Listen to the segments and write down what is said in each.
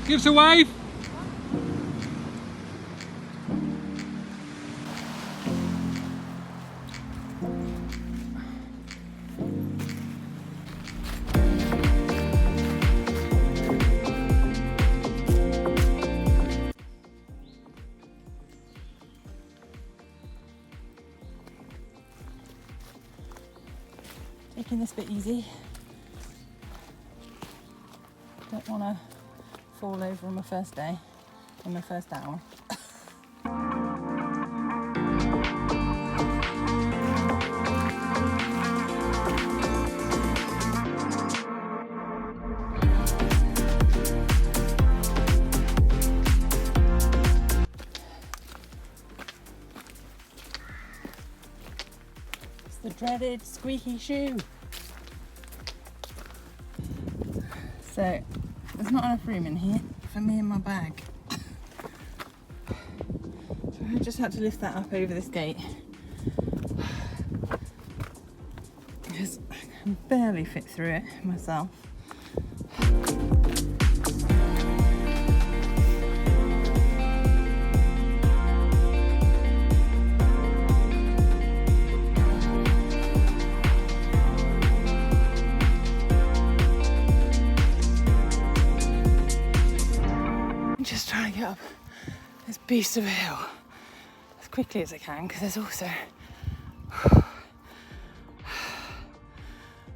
Give us a wave. Taking this bit easy. Don't want to fall over on my first day, in my first hour. It's the dreaded squeaky shoe. So, there's not enough room in here for me and my bag. So I just had to lift that up over this gate. Because I can barely fit through it myself. Just trying to get up this beast of a hill as quickly as I can, because there's also a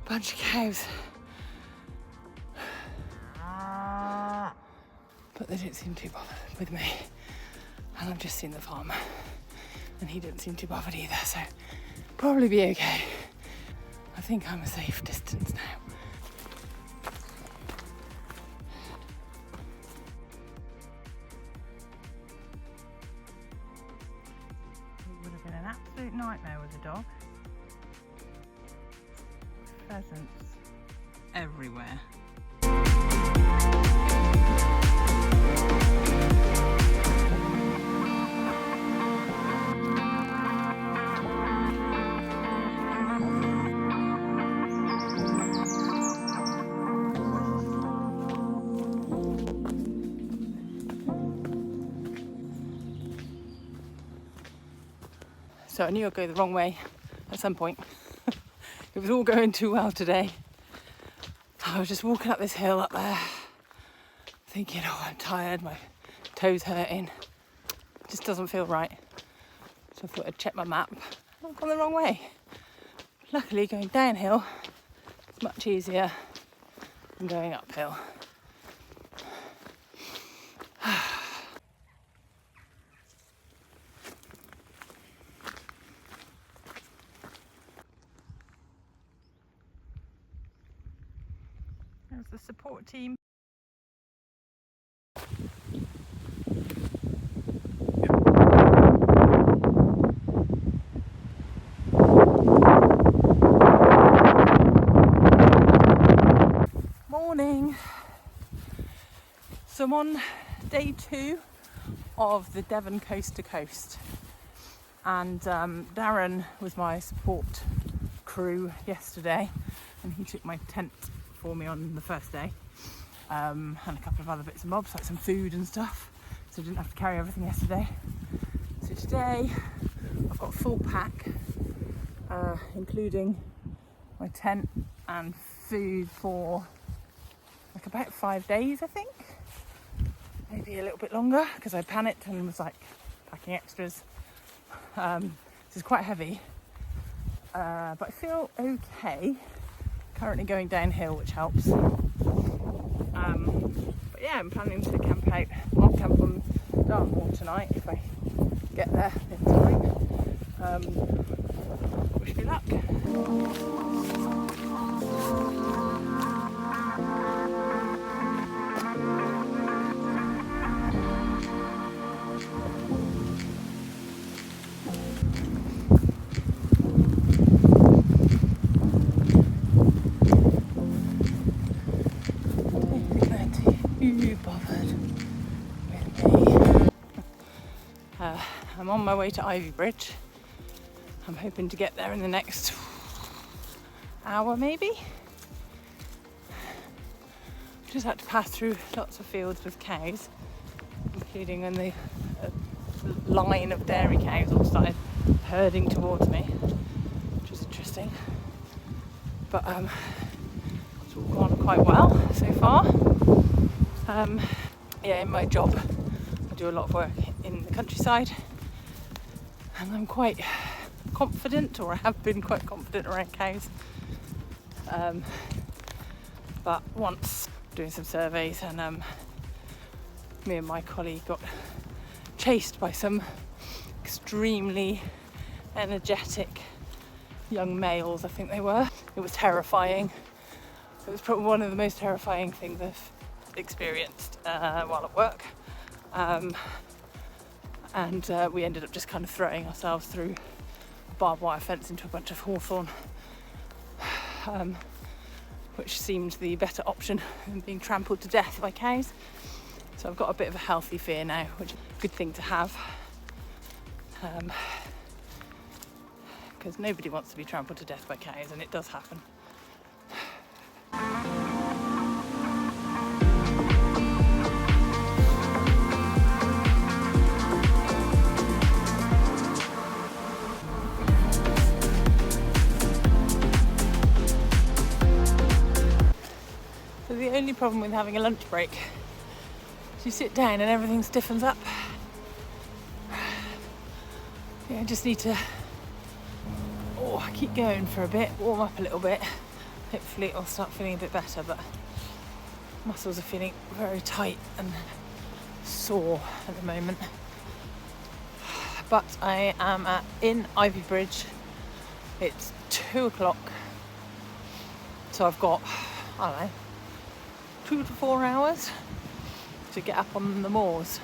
bunch of cows, but they don't seem too bothered with me, and I've just seen the farmer and he didn't seem too bothered either, so probably be okay. I think I'm a safe distance now. Would have been an absolute nightmare with a dog. Pheasants everywhere. So I knew I'd go the wrong way at some point. It was all going too well today. I was just walking up this hill up there, thinking, oh, I'm tired, my toes hurting. It just doesn't feel right. So I thought I'd check my map. I've gone the wrong way. Luckily, going downhill is much easier than going uphill. There's the support team. Morning. So I'm on day 2 of the Devon coast to coast, and Darren was my support crew yesterday, and he took my tent for me on the first day, and a couple of other bits and bobs like some food and stuff, so I didn't have to carry everything yesterday. So today I've got a full pack, including my tent and food for like about 5 days, I think, maybe a little bit longer, because I panicked and was like packing extras. This is quite heavy, but I feel okay. Currently going downhill, which helps. But yeah, I'm planning to camp out. I'll camp on Dartmoor tonight if I get there in time. Wish me luck. I'm on my way to Ivy Bridge. I'm hoping to get there in the next hour maybe. Just had to pass through lots of fields with cows, including when the line of dairy cows all started herding towards me, which was interesting. But it's all gone quite well so far. Yeah, in my job I do a lot of work in the countryside, and I'm quite confident, or I have been quite confident around cows. But once doing some surveys, and me and my colleague got chased by some extremely energetic young males, I think they were. It was terrifying. It was probably one of the most terrifying things I've experienced while at work. And we ended up just kind of throwing ourselves through a barbed wire fence into a bunch of hawthorn, which seemed the better option than being trampled to death by cows. So I've got a bit of a healthy fear now, which is a good thing to have, because nobody wants to be trampled to death by cows, and it does happen. So the only problem with having a lunch break is you sit down and everything stiffens up. Yeah, I just need to keep going for a bit, warm up a little bit. Hopefully I'll start feeling a bit better, but muscles are feeling very tight and sore at the moment. But I am in Ivy Bridge. It's 2 o'clock, so I've got, I don't know, 2 to 4 hours to get up on the moors.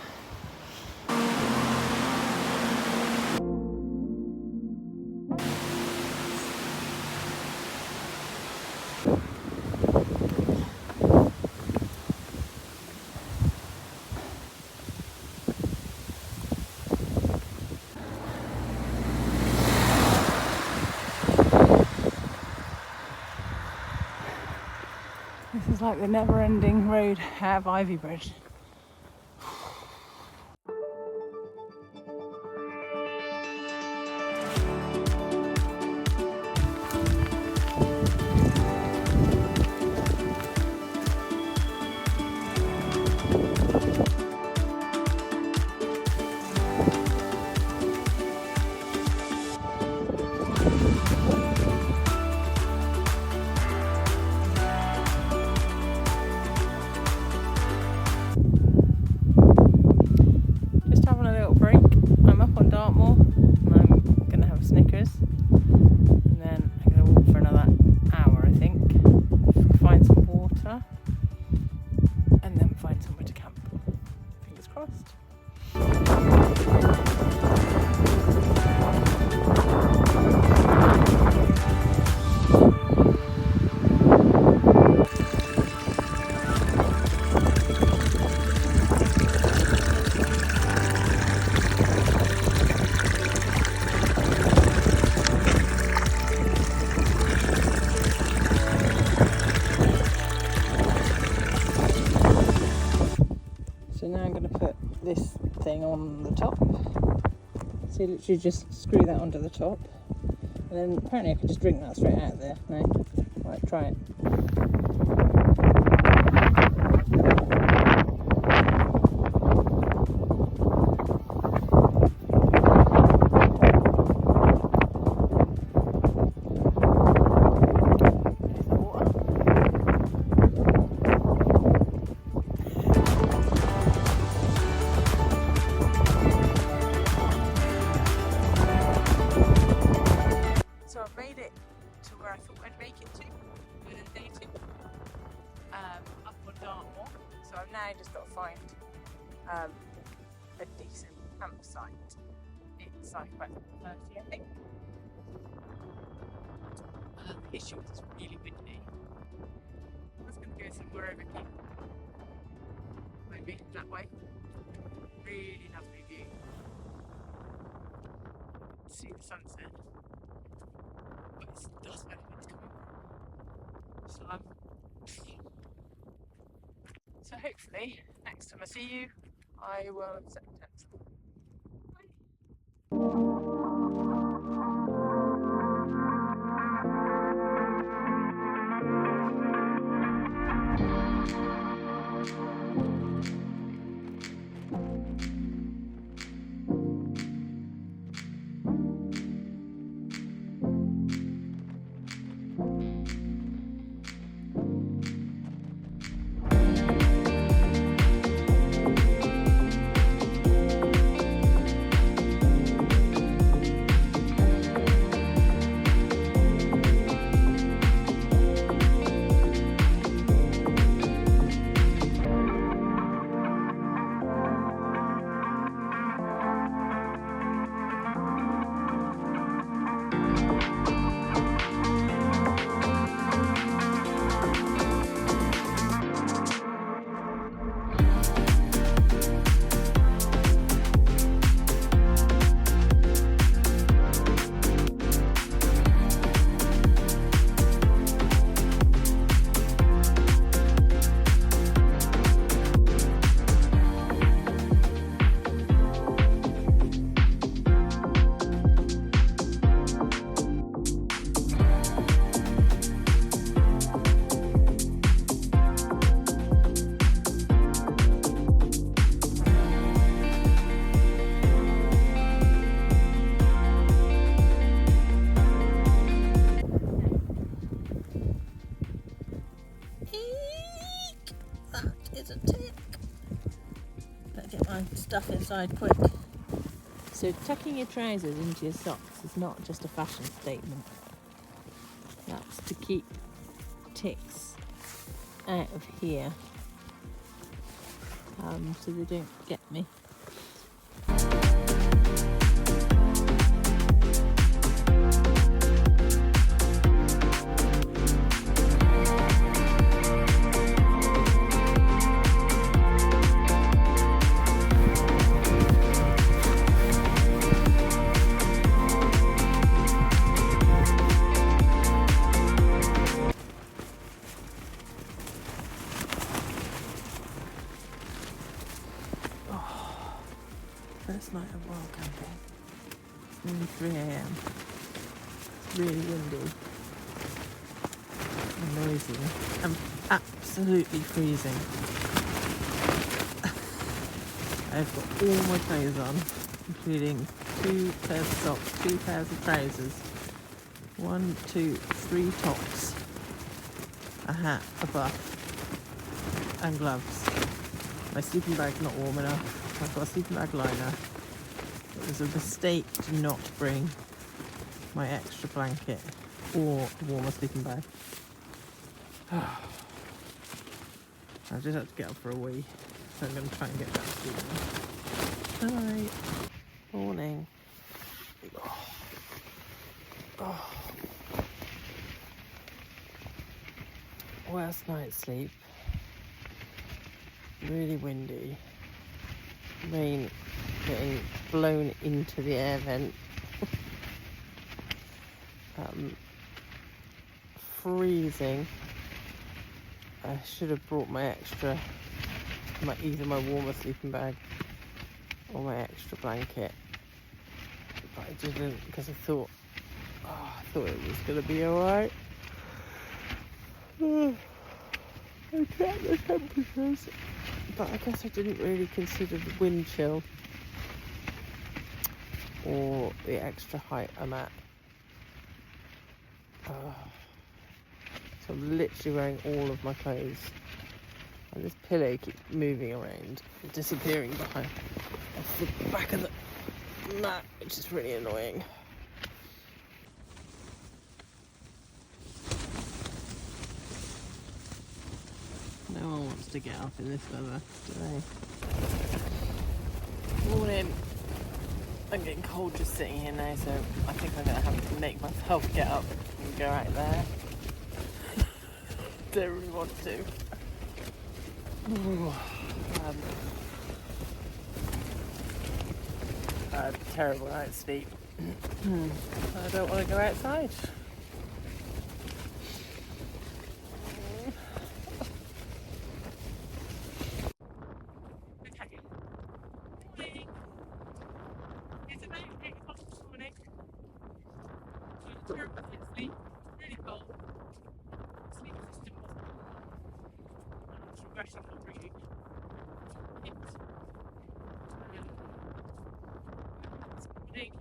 This is like the never-ending road out of Ivy Bridge. So now I'm going to put this thing on the top. So you literally just screw that onto the top. And then apparently I could just drink that straight out of there. No? Right, try it. So I've made it to where I thought I'd make it to within day 2, up on Dartmoor. So I've now just got to find a decent campsite. It's like about 30, I think. The issue is it's really windy. I was going to go somewhere over here, maybe that way. Really lovely view. See the sunset. But it does matter when it's coming. So So hopefully next time I see you, I will have set the tents up. That is a tick. Better get my stuff inside quick. So tucking your trousers into your socks is not just a fashion statement. That's to keep ticks out of here, so they don't get me. First night of wild camping. It's nearly 3 AM. It's really windy and noisy. I'm absolutely freezing. I've got all my clothes on, including 2 pairs of socks, 2 pairs of trousers, 1, 2, 3 tops, a hat, a buff, and gloves. My sleeping bag's not warm enough. I've got a sleeping bag liner. It was a mistake to not bring my extra blanket or warmer sleeping bag. I just had to get up for a wee, so I'm going to try and get that sleep now. Night. Morning. Worst night's sleep. Really windy. Rain getting blown into the air vent. Freezing. I should have brought my extra, either my warmer sleeping bag or my extra blanket, but I didn't because I thought it was going to be alright. I checked the temperatures, but I guess I didn't really consider the wind chill or the extra height I'm at. So I'm literally wearing all of my clothes, and this pillow keeps moving around and disappearing behind off the back of the mat, which is really annoying. No one wants to get up in this weather today. Morning. I'm getting cold just sitting here now, so I think I'm going to have to make myself get up and go out there. Don't really want to. I had a terrible night's sleep. I don't want to go outside. actually not really it. This morning.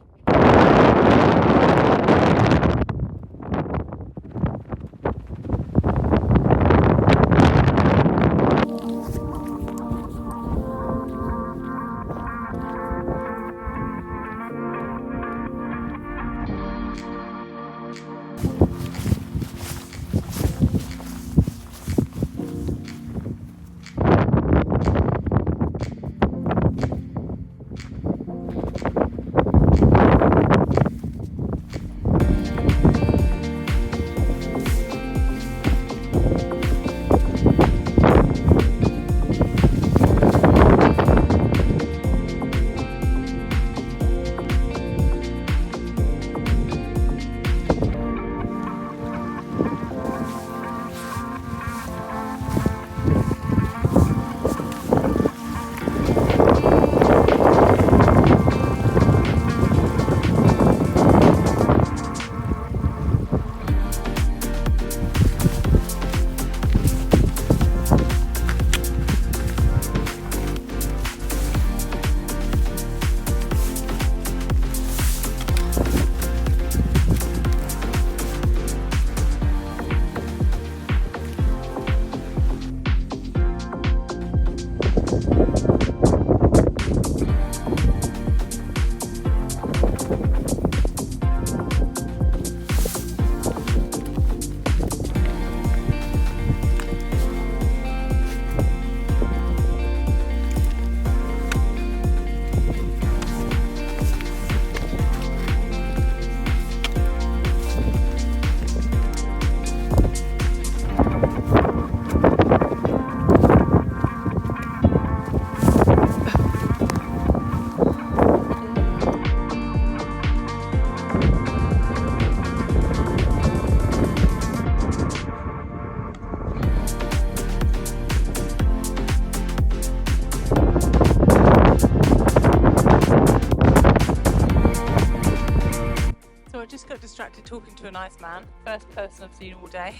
So I just got distracted talking to a nice man, first person I've seen all day.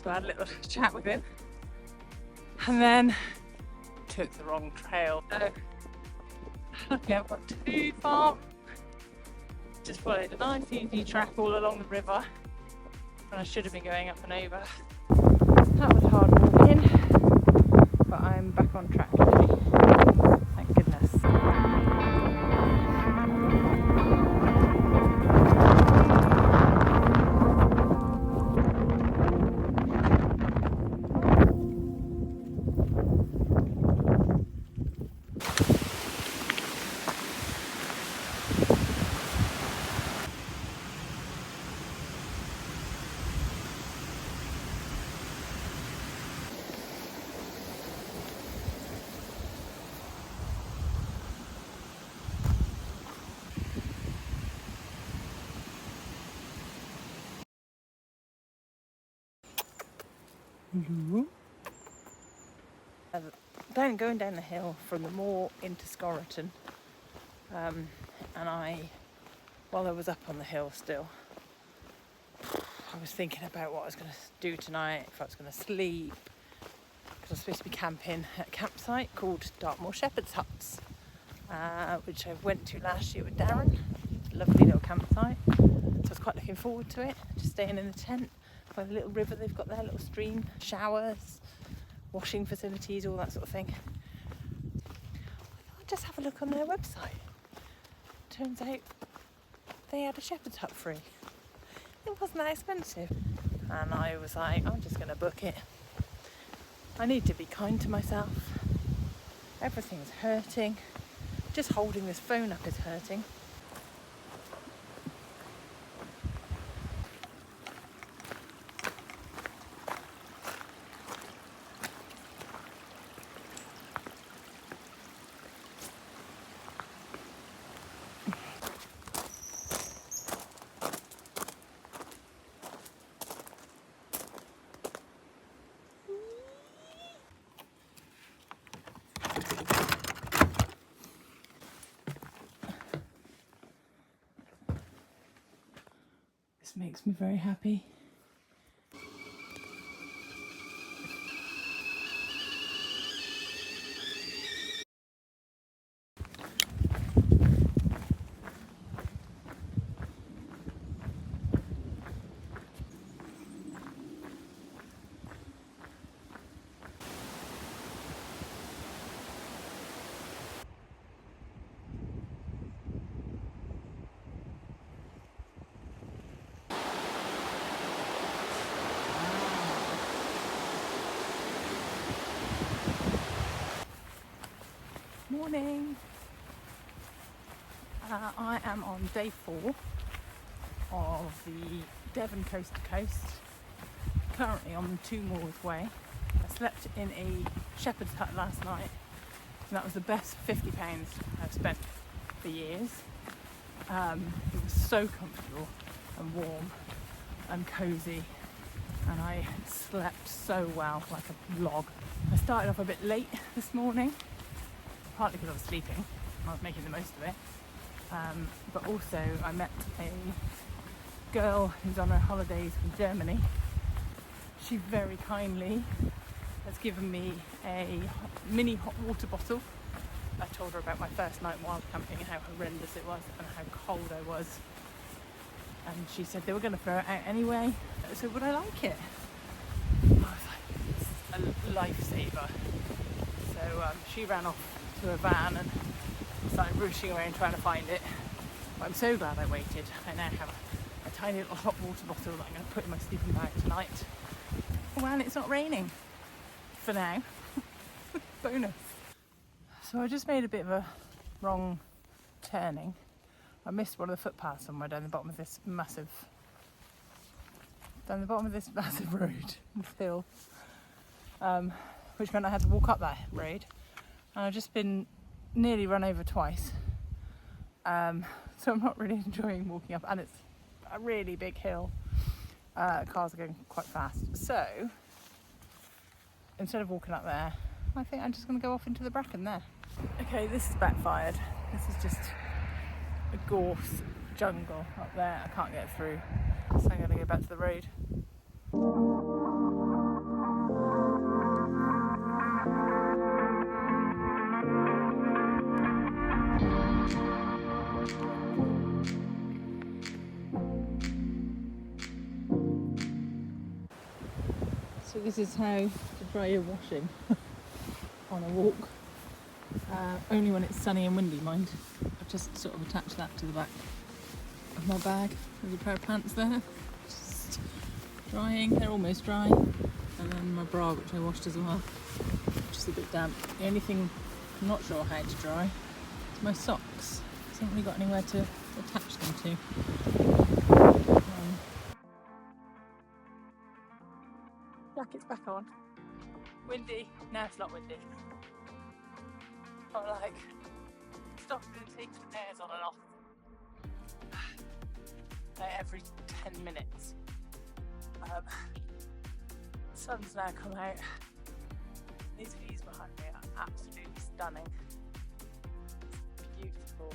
So I had a little chat with him. And then took the wrong trail. So luckily I've got too far. Just followed a nice easy track all along the river. And I should have been going up and over. That was hard walking, but I'm back on track now. Thank goodness. Then going down the hill from the moor into Scorriton, and while I was up on the hill still, I was thinking about what I was going to do tonight, if I was going to sleep, because I was supposed to be camping at a campsite called Dartmoor Shepherd's Huts, which I went to last year with Darren. Lovely little campsite, so I was quite looking forward to it, just staying in the tent by the little river they've got there, little stream, showers, washing facilities, all that sort of thing. I'll just have a look on their website. Turns out they had a shepherd's hut free. It wasn't that expensive. And I was like, I'm just going to book it. I need to be kind to myself. Everything's hurting. Just holding this phone up is hurting. This makes me very happy. morning. I am on day 4 of the Devon coast to coast, currently on the Two Moors Way. I slept in a shepherd's hut last night, and that was the best £50 I've spent for years. It was so comfortable and warm and cosy, and I slept so well, like a log. I started off a bit late this morning, partly because I was sleeping and I was making the most of it, but also I met a girl who's on her holidays from Germany. She very kindly has given me a mini hot water bottle. I told her about my first night wild camping and how horrendous it was and how cold I was, and she said they were going to throw it out anyway, so would I like it? I was like, it's a lifesaver. So she ran off to her van and started rushing around trying to find it, but I'm so glad I waited. I now have a tiny little hot water bottle that I'm going to put in my sleeping bag tonight. Well, it's not raining for now. Bonus. So I just made a bit of a wrong turning. I missed one of the footpaths somewhere down the bottom of this massive road, this hill, which meant I had to walk up that road, and I've just been nearly run over twice. So I'm not really enjoying walking up, and it's a really big hill. Cars are going quite fast. So instead of walking up there, I think I'm just going to go off into the bracken there. Okay, this is backfired. This is just a gorse jungle up there. I can't get through, so I'm going to go back to the road. So this is how to dry your washing on a walk. Only when it's sunny and windy, mind. I've just sort of attached that to the back of my bag. There's a pair of pants there, just drying. They're almost dry. And then my bra, which I washed as well, just a bit damp. The only thing I'm not sure how to dry is my socks. I haven't really got anywhere to attach them to. Jacket's back on. Windy. No, it's not windy. I'm like stopping and taking hairs on and off like every 10 minutes. The sun's now come out. These views behind me are absolutely stunning. It's beautiful.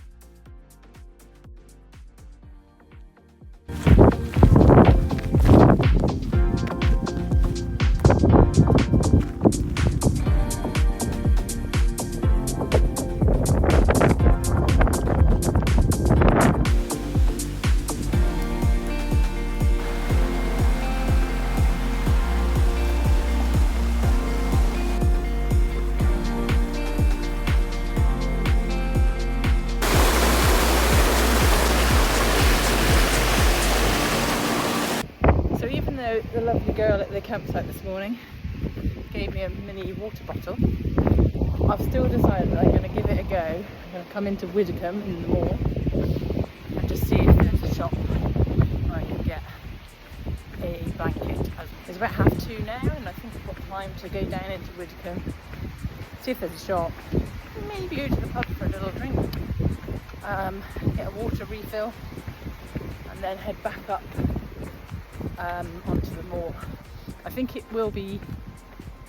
The lovely girl at the campsite this morning gave me a mini water bottle. I've still decided that I'm going to give it a go. I'm going to come into Widdicombe in the moor and just see if there's a shop where I can get a blanket. It's about 2:30 now, and I think I've got time to go down into Widdicombe, see if there's a shop, maybe go to the pub for a little drink, get a water refill, and then head back up onto the moor. I think it will be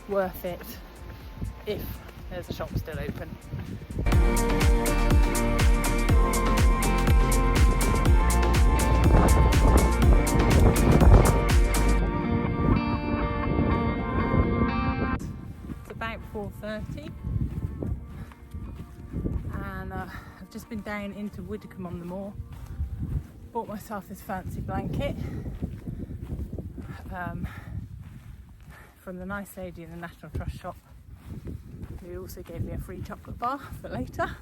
worth it if there's a shop still open. It's about 4:30 and I've just been down into Widdicombe on the moor. Bought myself this fancy blanket from the nice lady in the National Trust shop, who also gave me a free chocolate bar for later.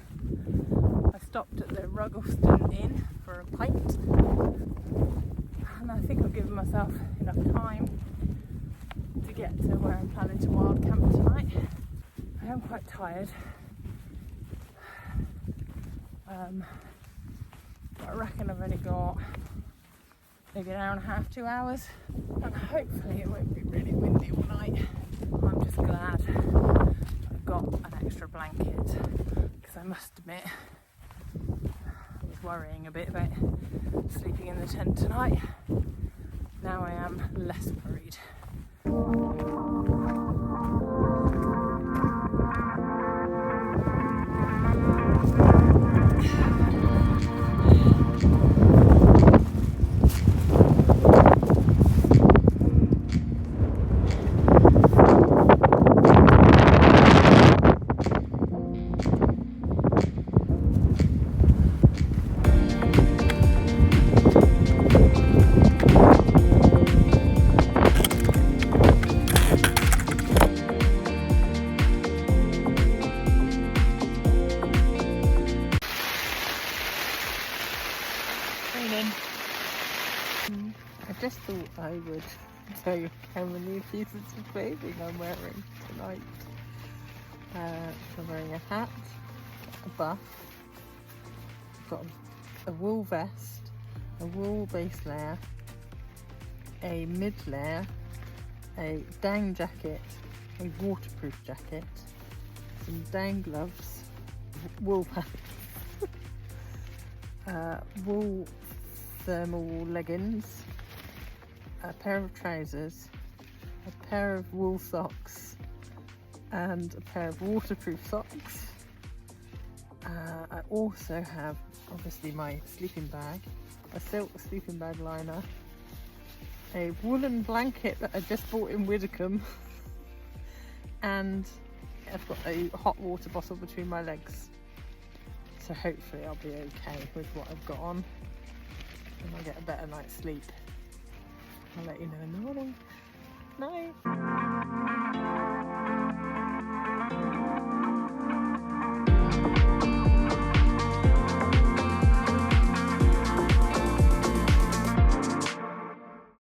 I stopped at the Ruggleston Inn for a pint, and I think I've given myself enough time to get to where I'm planning to wild camp tonight. I am quite tired. But I reckon I've only got maybe an hour and a half, 2 hours, and hopefully it won't be really windy all night. I'm just glad I've got an extra blanket, because I must admit I was worrying a bit about sleeping in the tent tonight. Now I am less worried. I just thought I would show you how many pieces of clothing I'm wearing tonight. I'm wearing a hat, a buff, I've got a wool vest, a wool base layer, a mid layer, a down jacket, a waterproof jacket, some down gloves, wool pants, wool thermal leggings, a pair of trousers, a pair of wool socks, and a pair of waterproof socks. I also have obviously my sleeping bag, a silk sleeping bag liner, a woolen blanket that I just bought in Widdicombe, and I've got a hot water bottle between my legs. So hopefully I'll be okay with what I've got on, and I'll get a better night's sleep. I'll let you know in the morning. Night.